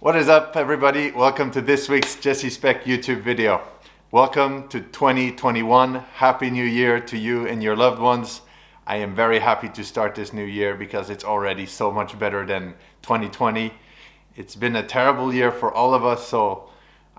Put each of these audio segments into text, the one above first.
What is up, everybody? Welcome to this week's Jesse Spec YouTube video. Welcome to 2021. Happy New Year to you and your loved ones. I am very happy to start this new year because it's already so much better than 2020. It's been a terrible year for all of us, so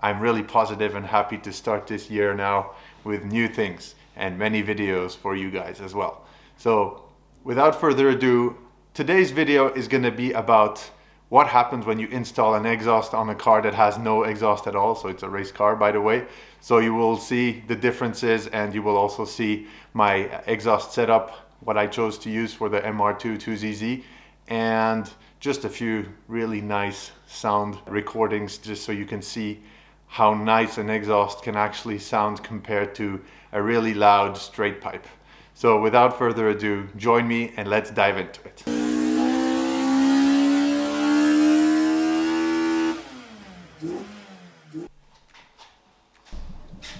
I'm really positive and happy to start this year now with new things and many videos for you guys as well. So without further ado, today's video is going to be about what happens when you install an exhaust on a car that has no exhaust at all. So it's a race car, by the way. So you will see the differences, and you will also see my exhaust setup, what I chose to use for the MR2 2ZZ, and just a few really nice sound recordings just so you can see how nice an exhaust can actually sound compared to a really loud straight pipe. So without further ado, join me and let's dive into it.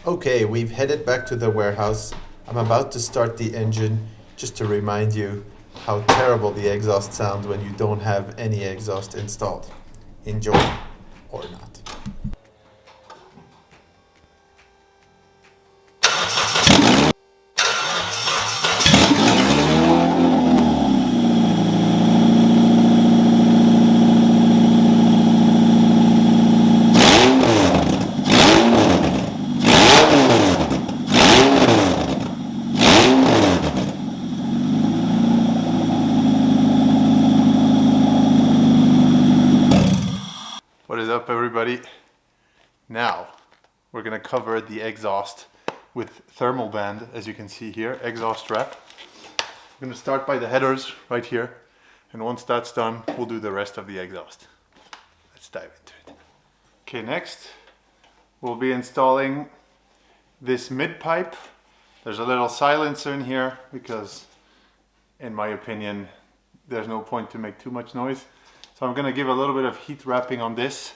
Okay, we've headed back to the warehouse. I'm about to start the engine just to remind you how terrible the exhaust sounds when you don't have any exhaust installed. Enjoy or not. What is up, everybody? Now we're gonna cover the exhaust with thermal band, as you can see here, exhaust wrap. I'm gonna start by the headers right here, and once that's done, we'll do the rest of the exhaust. Let's dive into it. Okay, next we'll be installing this mid pipe. There's a little silencer in here because, in my opinion, there's no point to make too much noise. So I'm gonna give a little bit of heat wrapping on this.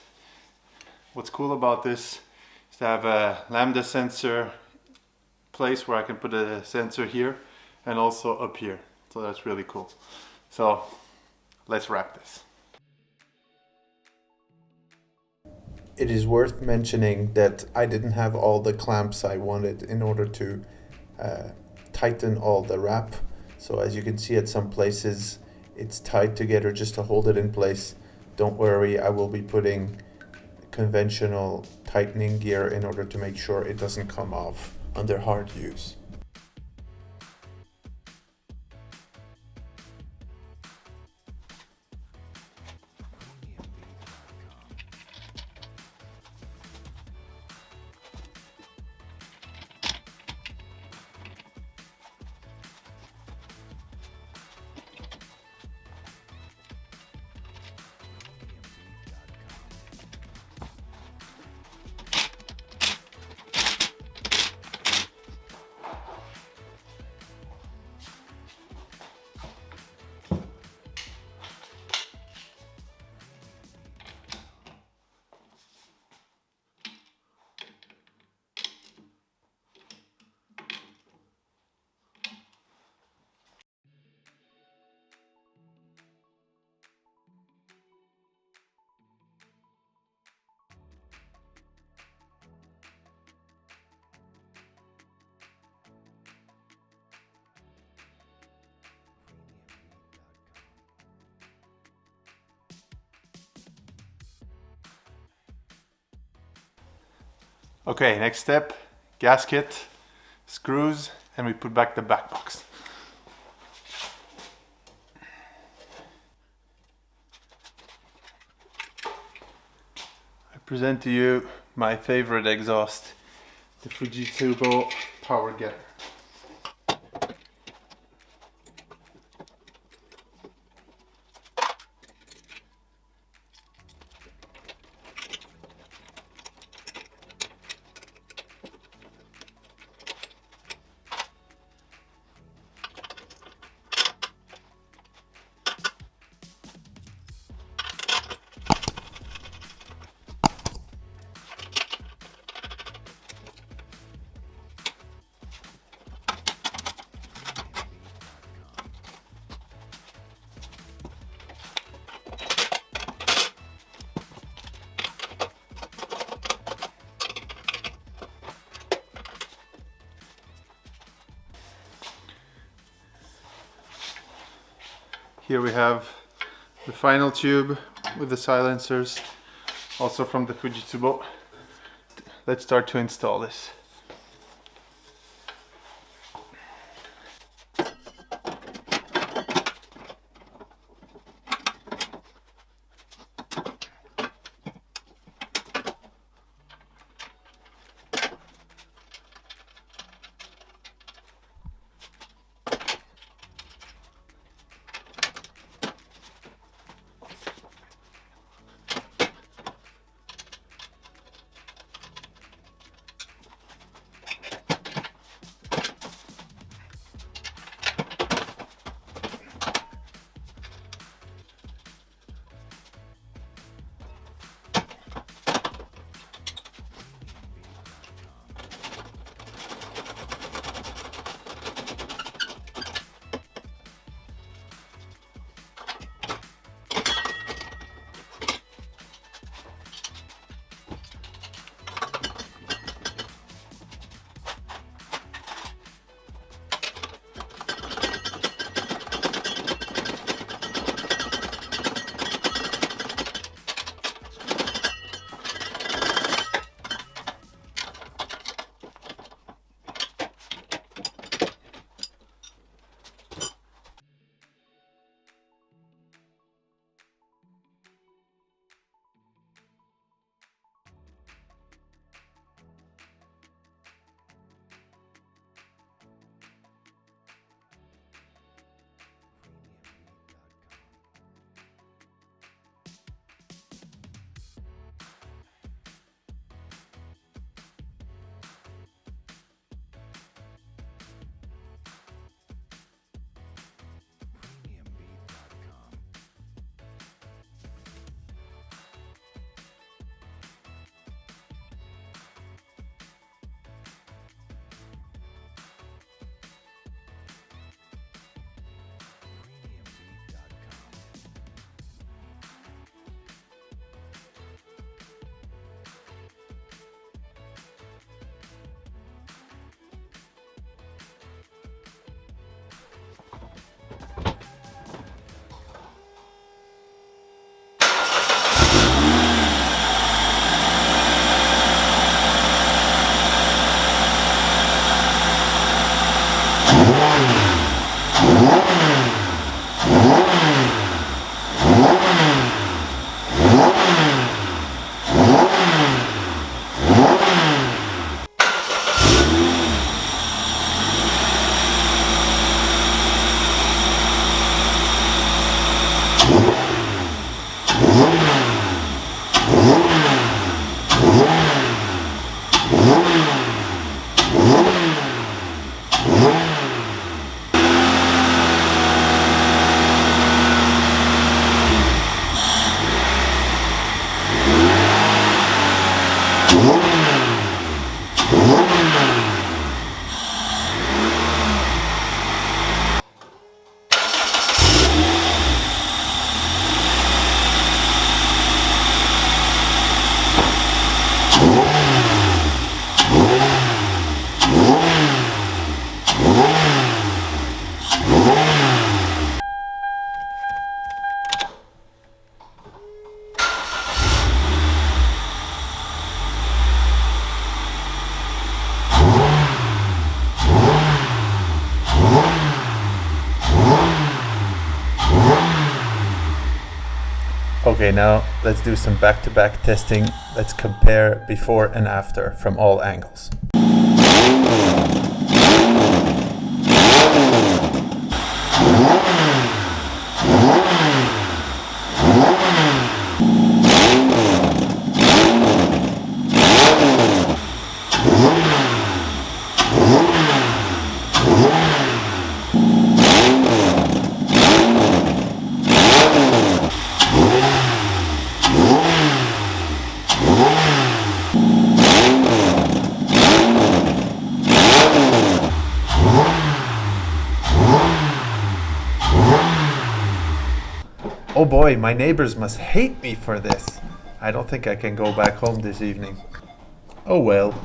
What's cool about this is to have a lambda sensor place where I can put a sensor here and also up here. So that's really cool. So let's wrap this. It is worth mentioning that I didn't have all the clamps I wanted in order to tighten all the wrap. So as you can see, at some places it's tied together just to hold it in place. Don't worry, I will be putting conventional tightening gear in order to make sure it doesn't come off under hard use. Okay, next step, gasket, screws, and we put back the back box. I present to you my favorite exhaust, the Fujitsubo Power Getter. Here we have the final tube with the silencers, also from the Fujitsubo. Let's start to install this. Okay, now let's do some back-to-back testing. Let's compare before and after from all angles. Oh boy, my neighbors must hate me for this. I don't think I can go back home this evening. Oh well.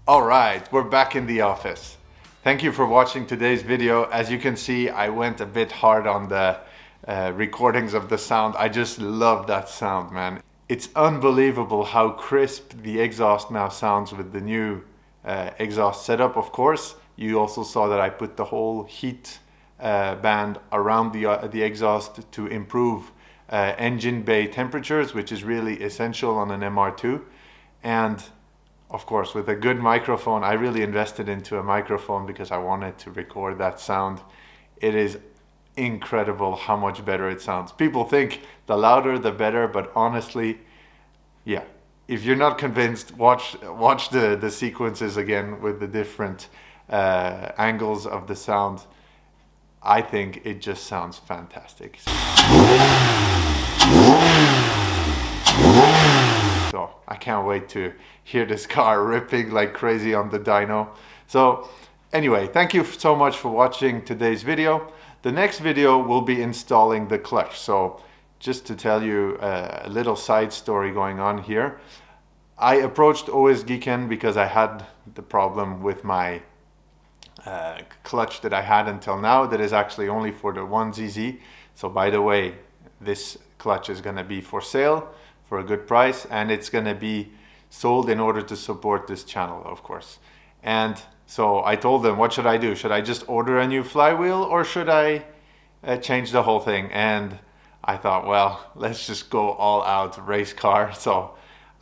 Alright, we're back in the office. Thank you for watching today's video. As you can see, I went a bit hard on the recordings of the sound. I just love that sound, man. It's unbelievable how crisp the exhaust now sounds with the new exhaust setup, of course. You also saw that I put the whole heat band around the exhaust to improve engine bay temperatures, which is really essential on an MR2. And of course, with a good microphone, I really invested into a microphone because I wanted to record that sound. It is incredible how much better it sounds. People think the louder the better, but honestly, yeah, if you're not convinced, watch the sequences again with the different angles of the sound. I think it just sounds fantastic. So I can't wait to hear this car ripping like crazy on the dyno. So anyway, thank you so much for watching today's video. The next video will be installing the clutch. So just to tell you a little side story going on here. I approached OS Geeken because I had the problem with my clutch that I had until now that is actually only for the 1ZZ. So by the way, this clutch is going to be for sale for a good price, and it's going to be sold in order to support this channel, of course. And so I told them, what should I do? Should I just order a new flywheel, or should I change the whole thing? And I thought, well, let's just go all out race car. So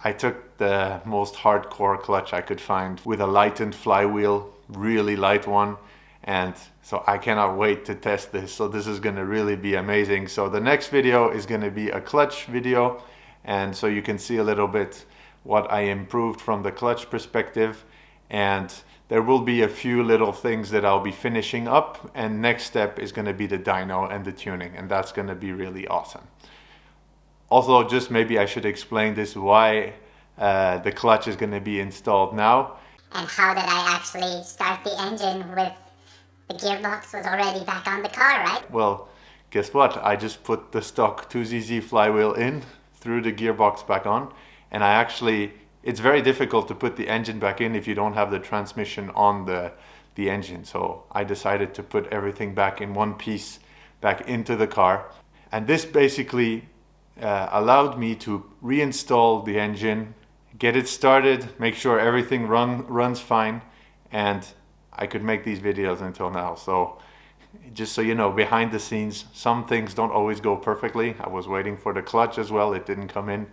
I took the most hardcore clutch I could find with a lightened flywheel, really light one. And so I cannot wait to test this. So this is going to really be amazing. So the next video is going to be a clutch video. And so you can see a little bit what I improved from the clutch perspective. And there will be a few little things that I'll be finishing up. And next step is going to be the dyno and the tuning. And that's going to be really awesome. Also, just maybe I should explain this, why the clutch is going to be installed now. And how did I actually start the engine with the gearbox was already back on the car, right? Well, guess what? I just put the stock 2ZZ flywheel in, threw the gearbox back on, and I actually, it's very difficult to put the engine back in if you don't have the transmission on the engine. So I decided to put everything back in one piece back into the car. And this basically allowed me to reinstall the engine, get it started, make sure everything runs fine, and I could make these videos until now. So just so you know, behind the scenes, some things don't always go perfectly. I was waiting for the clutch as well. It didn't come in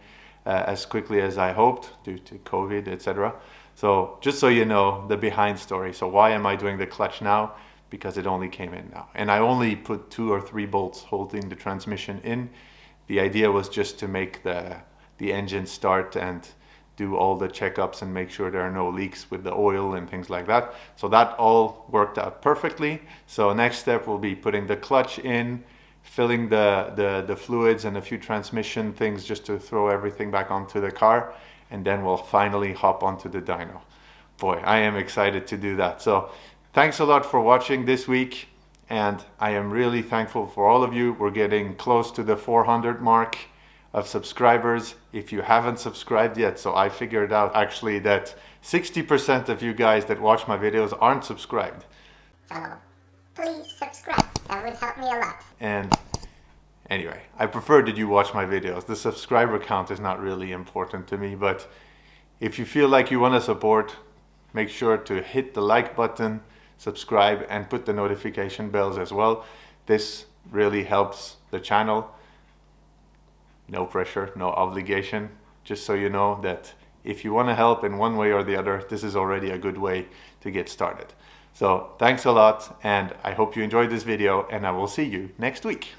as quickly as I hoped due to COVID, etc. So just so you know, the behind story. So why am I doing the clutch now? Because it only came in now. And I only put 2 or 3 bolts holding the transmission in. The idea was just to make the engine start and do all the checkups and make sure there are no leaks with the oil and things like that. So that all worked out perfectly. So next step will be putting the clutch in, filling the fluids and a few transmission things just to throw everything back onto the car. And then we'll finally hop onto the dyno. Boy, I am excited to do that. So thanks a lot for watching this week. And I am really thankful for all of you. We're getting close to the 400 mark of subscribers if you haven't subscribed yet. So I figured out actually that 60% of you guys that watch my videos aren't subscribed. So please subscribe. That would help me a lot. And anyway, I prefer that you watch my videos. The subscriber count is not really important to me, but if you feel like you want to support, make sure to hit the like button, subscribe, and put the notification bells as well. This really helps the channel. No pressure, no obligation. Just so you know that if you want to help in one way or the other, this is already a good way to get started. So thanks a lot, and I hope you enjoyed this video, and I will see you next week.